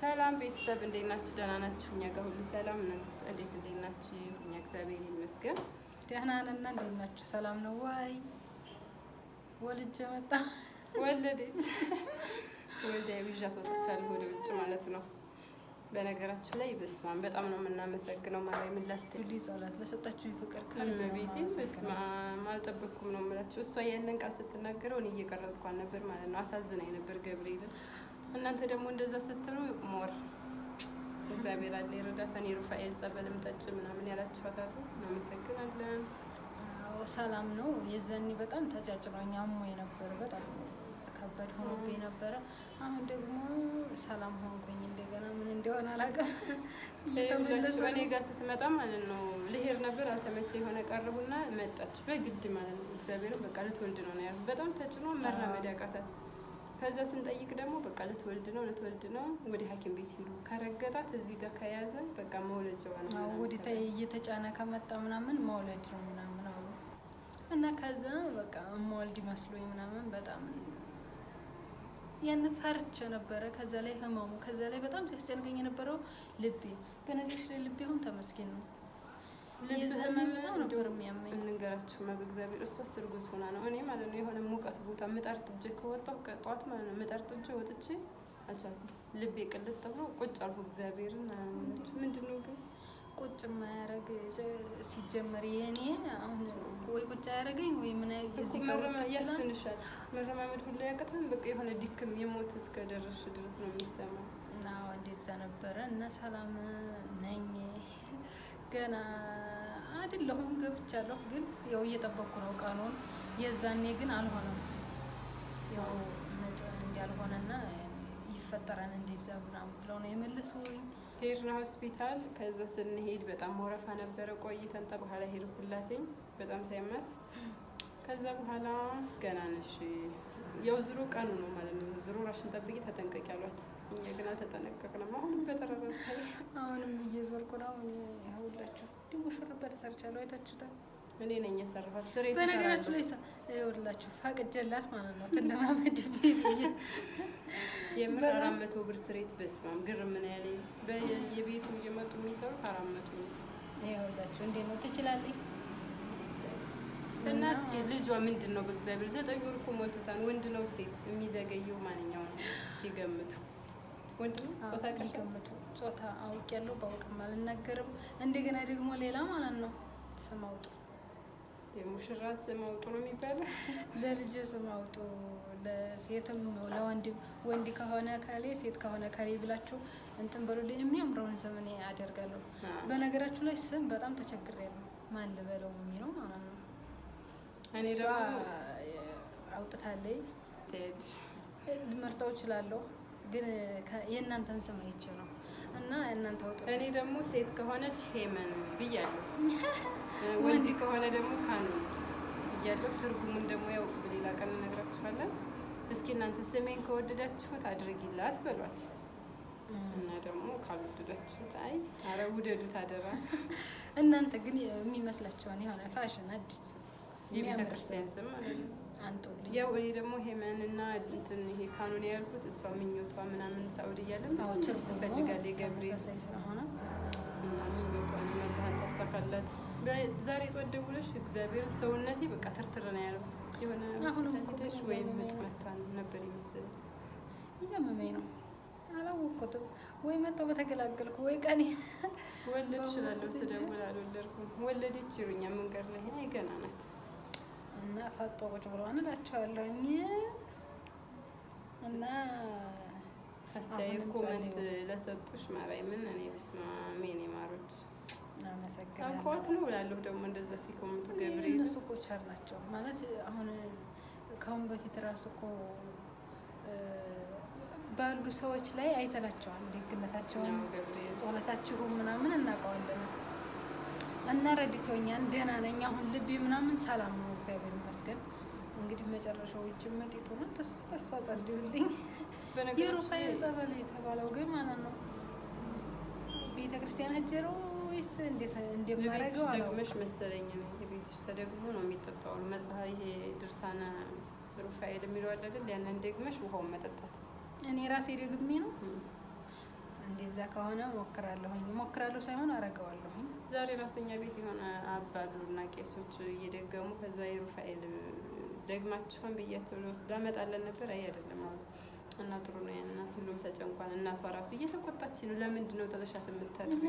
ሰላም ቤተሰብ እንዴት ናችሁ? ደህና ናችሁ? እኛ ጋር ሁሉ ሰላም። እናንተስ እንዴት ናችሁ? እኛ እግዚአብሔር ይመስገን ደህና ነን። እንዴት ናችሁ? ሰላም ነው ወይ? ወልጄ መጣ ወለደች ወልዳ ይዣት ወጥቻለሁ ወደ ውጭ ማለት ነው። በነገራችሁ ላይ በስማም በጣም ነው የምናመሰግነው ማርያምን ላስተልይ ጸሎት ለሰጣችሁ ፍቅር ከመቤቴ በስማም አልጠበቅኩም ነው የምላችሁ። እሷ ያንን ቃል ስትናገረው እኔ እየቀረጽኳን ነበር ማለት ነው። አሳዝናኝ ነበር ገብርኤልን። እናንተ ደግሞ እንደዛ ስትሉ ሞር እግዚአብሔር አለ ይረዳት። እኔ ሩፋኤል ጸበልም ጠጭ ምናምን ያላችኋት አሉ። እናመሰግናለን። ሰላም ነው። የዘኒ በጣም ተጫጭሮኝ አሞኝ ነበር። በጣም ከባድ ሆኖብኝ ነበረ። አሁን ደግሞ ሰላም ሆንኩኝ። እንደገና ምን እንደሆነ አላውቅም። እኔ ጋር ስትመጣ ማለት ነው ልሄድ ነበር አልተመቸ የሆነ ቀረቡና መጣች በግድ ማለት ነው። እግዚአብሔርን በቃ ልትወልድ ነው ነው ያሉት። በጣም ተጭኖ መራመድ ያቃታት። ከዛ ስንጠይቅ ደግሞ በቃ ልትወልድ ነው ወደ ሐኪም ቤት ሄዱ። ከረገጣት እዚህ ጋር ከያዘ በቃ መውለጃዋ ነው። ወዲታ እየተጫነ ከመጣ ምናምን መውለድ ነው ምናምን አሉ እና ከዛ በቃ መወልድ መስሎኝ ምናምን በጣም ያን ፈርቼ ነበረ። ከዛ ላይ ህመሙ ከዛ ላይ በጣም ሲያስጨንቀኝ የነበረው ልቤ። በነገርሽ ላይ ልቤ አሁን ተመስገን ነው። ልብህም በጣም ነበር የሚያመኝ። እንንገራችሁማ በእግዚአብሔር እሷ ስርጉዝ ሆና ነው። እኔ ማለት ነው የሆነ ሙቀት ቦታ ምጣድ ጥጄ ከወጣሁ ጠዋት ማለት ነው ምጣድ ጥጄ ወጥቼ አልቻልኩም። ልቤ ቅልጥ ብሎ ቁጭ አልኩ። እግዚአብሔርን ምንድን ነው ግን ቁጭ የማያደርግ ሲጀመር የኔ አሁን ወይ ቁጭ አያደርገኝ ወይ ምን እዚህ ጋር ያፍንሻል። መረማመድ ሁሉ ያቀታል። በቃ የሆነ ድክም የሞት እስከ ደረስሽ ድረስ ነው የሚሰማው። እና እንደዛ ነበረ እና ሰላም ነኝ ገና አይደለሁም ገብቻለሁ። ግን ያው እየጠበቅኩ ነው ቀኑን። የዛኔ ግን አልሆነም። ያው ምጥ እንዳልሆነና ይፈጠራል እንደዛ ምናምን ብለው ነው የመለሱኝ። ሄድና ሆስፒታል። ከዛ ስንሄድ በጣም ወረፋ ነበረ። ቆይተን በኋላ ሄድኩላትኝ በጣም ሳይማት። ከዛ በኋላ ገና ነሽ ያው ዝሮ ቀኑ ነው ማለት ነው። ዝሮ ራሽን ጠብቂ ተጠንቀቂ ያሏት። እኛ ግን አልተጠነቀቅንም። አሁንም በተረረሰ አሁንም እየዞርኩ ነው። ይኸውላችሁ ደግሞ ሹርባ ተሰርቻለሁ። አይታችሁታል። እኔ ነኝ የሰራኋት ስሬ። በነገራችሁ ላይ ይኸውላችሁ ፈቅጀላት ማለት ነው ትለማመድ ብዬ የምር 400 ብር ስሬት በስማም ግርም ምን ያለኝ በየቤቱ እየመጡ የሚሰሩት 400 ነው። ይኸውላችሁ እንዴት ነው ትችላለች። እና እስኪ ልጇ ምንድን ነው በእግዚአብሔር 9 ወር እኮ ሞልቶታል። ወንድ ነው ሴት? የሚዘገየው ማንኛው ነው? እስኪ ገምቱ። ወንድ ነው? ጾታ ገምቱ። ጾታ አውቄያለሁ ባውቅም አልናገርም። እንደገና ደግሞ ሌላ ማለት ነው ስም አውጡ። የሙሽራ ስም አውጡ ነው የሚባለው። ለልጅ ስም አውጡ፣ ለሴትም ለወንድም። ወንድ ከሆነ ከሌ ሴት ከሆነ ከሌ ብላችሁ እንትን በሉልኝ። የሚያምረውን ስም እኔ አደርጋለሁ። በነገራችሁ ላይ ስም በጣም ተቸግሬያለሁ። ማን ልበለው የሚለው ማለት ነው። እኔ ደግሞ አውጥታለች ልመርጠው እችላለሁ፣ ግን የእናንተን ስም አይቼ ነው እና እናንተ አውጡ። እኔ ደግሞ ሴት ከሆነች ሄመን ብያለሁ፣ ወንድ ከሆነ ደግሞ ካኑ ብያለሁ። ትርጉሙን ደግሞ ያው በሌላ ቀን እነግራችኋለን። እስኪ እናንተ ስሜን ከወደዳችሁት አድርጊላት በሏት እና ደግሞ ካልወደዳችሁት አይ ኧረ ውደዱት አደራ። እናንተ ግን የሚመስላችኋን የሆነ ፋሽን አዲስ የቤተ ክርስቲያን ስም ማለት ነው አንጡልኝ። ያው እኔ ደግሞ ሄመን እና እንትን ይሄ ካኑን ያልኩት እሷ ምኞቷ ምናምን ሳውዲ እያለም ትፈልጋለች የገብርኤል ስለሆነ እና ምኞቷን መብራት ታሳካላት። ዛሬ ጠዋት ደውለሽ እግዚአብሔር ሰውነቴ በቃ ትርትር ነው ያለው። የሆነ ሆስፒታል ወይም ምጥመታ ነበር ይመስል እያመመኝ ነው አላወቅኩትም። ወይ መጥተው በተገላገልኩ ወይ ቀኔ ወለድ እችላለሁ። ስደውል አልወለድኩም። ወለደች ይሉኛል መንገድ ላይ አይ ገና ናት እና ፈጦ ቁጭ ብለዋል እላቸዋለሁኝ። እና አስተያየት ኮመንት ለሰጡሽ ማርያምን እኔ በስማም የኔ ማሮች አመሰግናለሁ። ታውቋት ነው እላለሁ ደግሞ እንደዛ ሲኮመንቱ ገብርኤል እነሱ እኮ ቸር ናቸው ማለት አሁን ከአሁን በፊት ራሱ እኮ ባሉ ሰዎች ላይ አይተናቸዋል። ደግነታቸውን ጸሎታችሁም ምናምን እናውቀዋለን እና ረድቶኛል። ደህና ነኝ አሁን ልቤ ምናምን ሰላም ነው እግዚአብሔር ይመስገን። እንግዲህ መጨረሻው እጅ መጤቱ ነው። ተስፋ ጸልዩልኝ። የሩፋኤል ጸበል የተባለው ግን ማለት ነው ቤተ ክርስቲያን አጀሮ ወይስ እንዴት እንደማረገው ደግመሽ መሰለኝ ነው የቤት ውስጥ ተደግሞ ነው የሚጠጣው። መጽሐፍ ይሄ ድርሳነ ሩፋኤል የሚለው አለ አይደል? ያንን ደግመሽ ውሃውን መጠጣት እኔ ራሴ ደግሜ ነው እንደዛ ከሆነ ሞክራለሁ ሳይሆን አረገዋለሁኝ። ዛሬ ራሱ እኛ ቤት የሆነ አባሉና ቄሶች እየደገሙ ከዛ የሩፋኤል ደግማችሁን ብያቸው ልወስድ አመጣለን ነበር። አይ አይደለም አሉ እና ጥሩ ነው ያና ሁሉም ተጨንቋል። እናቷ ራሱ እየተቆጣች ነው። ለምንድን ነው ጥለሻት የምታድር?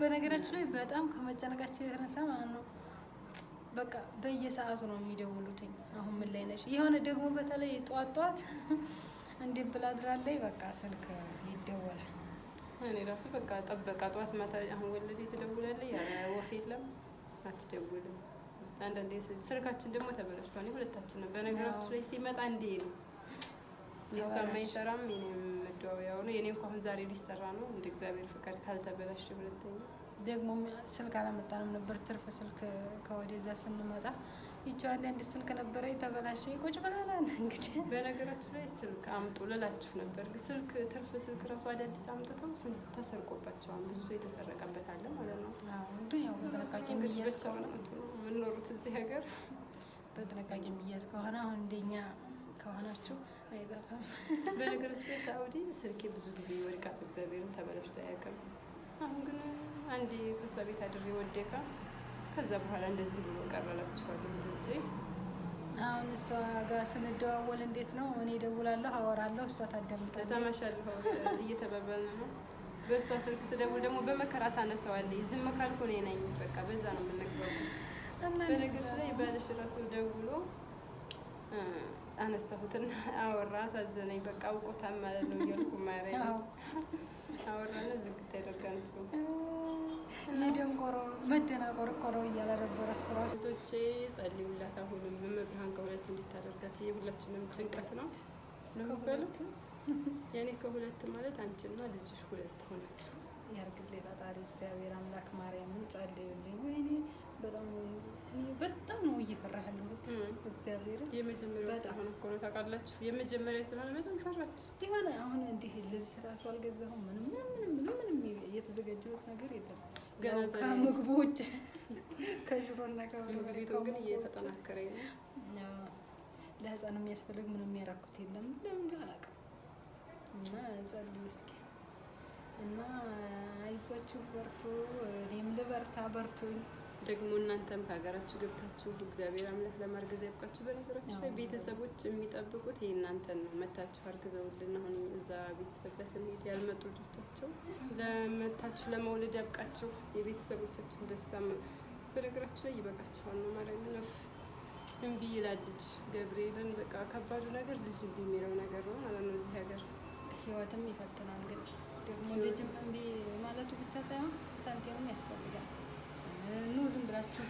በነገራችን ላይ በጣም ከመጨነቃቸው የተነሳ ማለት ነው በቃ በየሰዓቱ ነው የሚደውሉትኝ። አሁን ምን ላይ ነሽ? የሆነ ደግሞ በተለይ ጧት እንዲህ ብላ አድራለች። በቃ ስልክ ይደወላል። እኔ ራሱ በቃ ጠበቃ ጧት ማታ አሁን ወለዴ ትደውላለች። ያ ወፍ የለም አትደውልም። አንዳንዴ ስልካችን ደግሞ ተበላሽቷል። ሁለታችን ነው በነገራችን ላይ ሲመጣ እንዴ ነው የሰማ ይሰራም የኔም መደዋወያው ነው። የኔ እንኳን ዛሬ ሊሰራ ነው እንደ እግዚአብሔር ፍቃድ ካልተበላሽ። ሁለተኛ ደግሞ ስልክ አላመጣንም ነበር። ትርፍ ስልክ ከወደዛ ስንመጣ ይቺ አንዳንድ ስልክ ነበረ የተበላሸ ቁጭ ብለናል። እንግዲህ በነገራችን ላይ ስልክ አምጡ ልላችሁ ነበር። ስልክ ትርፍ ስልክ ራሱ አዳዲስ አምጥተው ስንት ተሰርቆባቸዋል። ብዙ ሰው የተሰረቀበት አለ ማለት ነው። ግን ያው በጥንቃቄ የሚያዝ ከሆነ የምንኖሩት እዚህ ሀገር በጥንቃቄ የሚያዝ ከሆነ አሁን እንደኛ ከሆናችሁ አይጠፋም። በነገራችን ላይ ሳኡዲ ስልኬ ብዙ ጊዜ ይወድቃል። እግዚአብሔርን ተበላሽቶ አያውቅም። አሁን ግን አንዴ ከእሷ ቤት አድሬ ወደቃ። ከዛ በኋላ እንደዚህ ብሎ ቀረላችኋል ልጆቼ። አሁን እሷ ጋር ስንደዋወል እንዴት ነው? እኔ እደውላለሁ፣ አወራለሁ፣ እሷ ታዳምጣለች። እሰማሻለሁ እየተባባልን ነው። በእሷ ስልክ ስደውል ደግሞ በመከራ ታነሳዋለች። ዝም ካልኩ እኔ ነኝ በቃ በዛ ነው የምንግባባው። በነገራችን ላይ ባልሽ ራሱ ደውሎ አነሳሁትና አወራ። አሳዘነኝ። በቃ አውቆታል ማለት ነው እያልኩ ማረኝ አወራና ዝግት ያደርጋል እሱ የደንቆሮ መደናቆር እኮ ነው እያለ ነበረ። ሴቶቼ ጸልዩላት። አሁንም መብርሃን ከሁለት እንዲታደርጋት የሁላችንም ጭንቀት ነው የሚባሉት። ያኔ ከሁለት ማለት አንቺና ልጅሽ ሁለት ሆናችሁ ያርግልኝ ፈጣሪ እግዚአብሔር አምላክ። ማርያምን ጸልዩልኝ። ወይኔ በጣም ነው እየፈራህ ያለሁት እግዚአብሔር። የመጀመሪያው ስለሆነ እኮ ነው ታውቃላችሁ። የመጀመሪያ ስለሆነ በጣም ፈራች የሆነ አሁን እንዲህ ልብስ ራሱ አልገዛሁም። ምንም የተዘጋጀሁት ነገር የለም ገና ከምግቡ ውጭ ከሽሮና ከቤቱ ግን እየተጠናከረ ነው። ለህፃን የሚያስፈልግ ምንም የሚያራኩት የለም። ለምን አላውቅም። እና ጸልዩ እስኪ እና አይዟችሁ፣ በርቱ። እኔም ልበርታ፣ በርቱኝ። ደግሞ እናንተም ከሀገራችሁ ገብታችሁ እግዚአብሔር አምላክ ለማርገዝ ያብቃችሁ። በነገራችሁ ላይ ቤተሰቦች የሚጠብቁት ይሄ እናንተን ነው። መታችሁ አርግዘውልን አሁን እዛ ቤተሰብ ጋር ስንሄድ ያልመጡ ልጆቻቸው ለመታችሁ ለመውለድ ያብቃችሁ። የቤተሰቦቻችሁን ደስታ በነገራችሁ ላይ ይበቃችኋል ነው ማለት ነው። እምቢ ይላል ልጅ ገብርኤልን። በቃ ከባዱ ነገር ልጅ እምቢ የሚለው ነገር ነው ማለት ነው። እዚህ ሀገር ህይወትም ይፈትናል። ግን ደግሞ ልጅም እምቢ ማለቱ ብቻ ሳይሆን ሳንቲምም ያስፈልጋል። ኑ ዝም ብላችሁ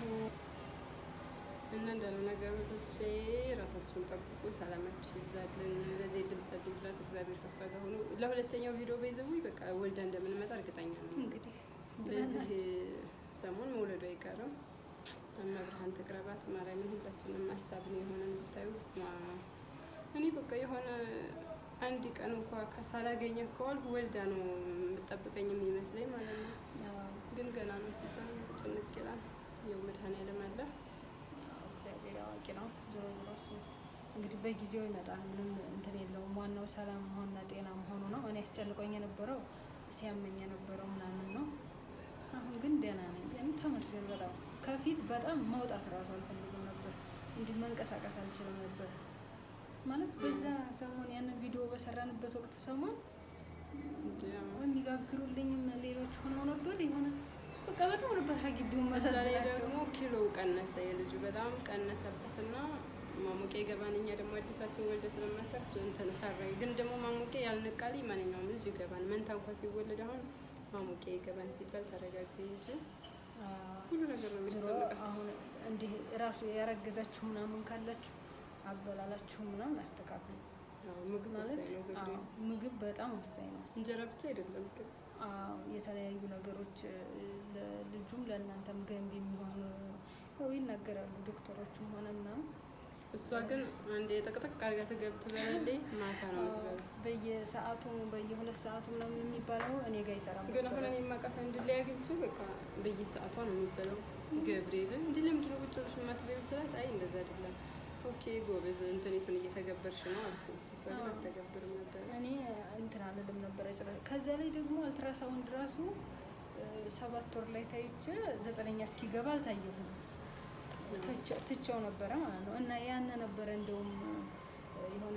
እና እንዳለው ነገሮቼ ራሳችሁን ጠብቁ። ሰላማችሁ ይብዛልን። ለዚህ ድምጽ አድርጉላት። እግዚአብሔር ከሷ ጋር ሆኖ ለሁለተኛው ቪዲዮ በይዘው በቃ ወልዳ እንደምንመጣ እርግጠኛ ነኝ። እንግዲህ በዚህ ሰሞን መውለዱ አይቀርም። መብርሃን ተቅረባት። ማርያምን ሁላችንም ሀሳብ ነው የሆነን ብታዩ ስማ እኔ በቃ የሆነ አንድ ቀን እንኳ ሳላገኘ ከዋልኩ ወልዳ ነው የምጠብቀኝ የሚመስለኝ ማለት ነው። ግን ገና ነው ሲባል ጭንቅ ይላል። ያው መድኃኒዓለም አለ፣ እግዚአብሔር አዋቂ ነው። ዞሮ ዞሮ እሱ እንግዲህ በጊዜው ይመጣል። ምንም እንትን የለውም። ዋናው ሰላም መሆንና ጤና መሆኑ ነው። እኔ ያስጨንቆኝ የነበረው ሲያመኝ የነበረው ምናምን ነው። አሁን ግን ደህና ነኝ። ተመስገን። በጣም ከፊት በጣም መውጣት እራሱ አልፈልግም ነበር። እንዲህ መንቀሳቀስ አልችልም ነበር ማለት በዛ ሰሞን ያንን ቪዲዮ በሰራንበት ወቅት ሰሞን የሚጋግሩልኝም ሌሎች ሆነው ነበር። የሆነ በቃ በጣም ነበር ሀጊቢውን መሳሰላቸው። ደግሞ ኪሎ ቀነሰ፣ የልጁ በጣም ቀነሰበትና ማሞቄ ይገባን። እኛ ደግሞ አዲሳችን ወልደ ስለማታች እንትን ፈራኝ። ግን ደግሞ ማሞቄ ያልነቃል ማንኛውም ልጅ ይገባል። መንታ እንኳ ሲወለድ አሁን ማሞቄ ይገባን ሲባል ተረጋግጥ እንጂ ሁሉ ነገር ነው የሚጨነቀው። አሁን እንዲህ ራሱ ያረገዛችሁ ምናምን ካላችሁ አበላላችሁ ምናምን አስተካክሉ። ምግብ ወሳኝ ነው። ምግብ በጣም ወሳኝ ነው። እንጀራ ብቻ አይደለም ግን የተለያዩ ነገሮች ለልጁም ለእናንተም ገንቢ የሚሆኑ ያው ይናገራሉ ዶክተሮችም ሆነ ምናምን። እሷ ግን አንዴ ጠቅጠቅ አድርጋ ትበላለች፣ ማታ ነው የምትበላው። በየሰዓቱ በየ2 ሰዓቱ ምናምን የሚባለው እኔ ጋር ይሰራል። ግን አሁን እኔ የማውቃት አንድ ላይ አግኝቼ በቃ በየሰዓቷ ነው የሚበላው። ገብርኤልን እንዲህ ለምንድን ነው ቁጭ ብለሽ የማትበይው ስላት፣ አይ እንደዛ አይደለም ኦኬ ጎበዝ እንትኔቱን እየተገበርሽ ነው አልኩ። እሷ ግን አትተገብርም ነበር። እኔ እንትን አልልም ነበረ ከዛ ላይ ደግሞ አልትራሳውንድ ራሱ 7 ወር ላይ ታይቼ 9ኛ እስኪገባ አልታየሁም። ትቼው ነበረ ማለት ነው። እና ያን ነበረ እንደውም የሆነ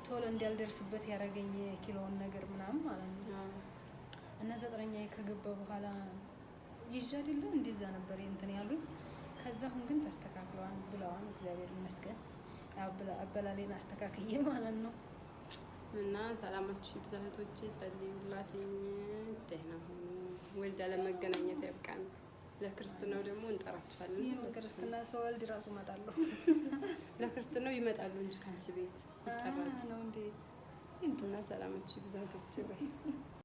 ቶሎ እንዳልደርስበት ያደረገኝ ኪሎውን ነገር ምናምን ማለት ነው። እና 9ኛ ከገባ በኋላ ይዤ አይደለም እንደዛ ነበር እንትን ያሉኝ። ከዛ አሁን ግን ተስተካክሏል ብለዋል። እግዚአብሔር ይመስገን አበላሌን አስተካክዬ ማለት ነው። እና ሰላማችሁ ይብዛ እህቶቼ፣ ጸልዩላት። ደህና ሁኑ። ወልዳ ለመገናኘት ያብቃን። ለክርስትናው ደግሞ እንጠራችኋለን። ይሄ ክርስትና ሰው ወልድ ራሱ እመጣለሁ። ለክርስትናው ይመጣሉ እንጂ ካንቺ ቤት ይጠራሉ ነው እንዴ? እና ሰላማችሁ ይብዛ እህቶቼ።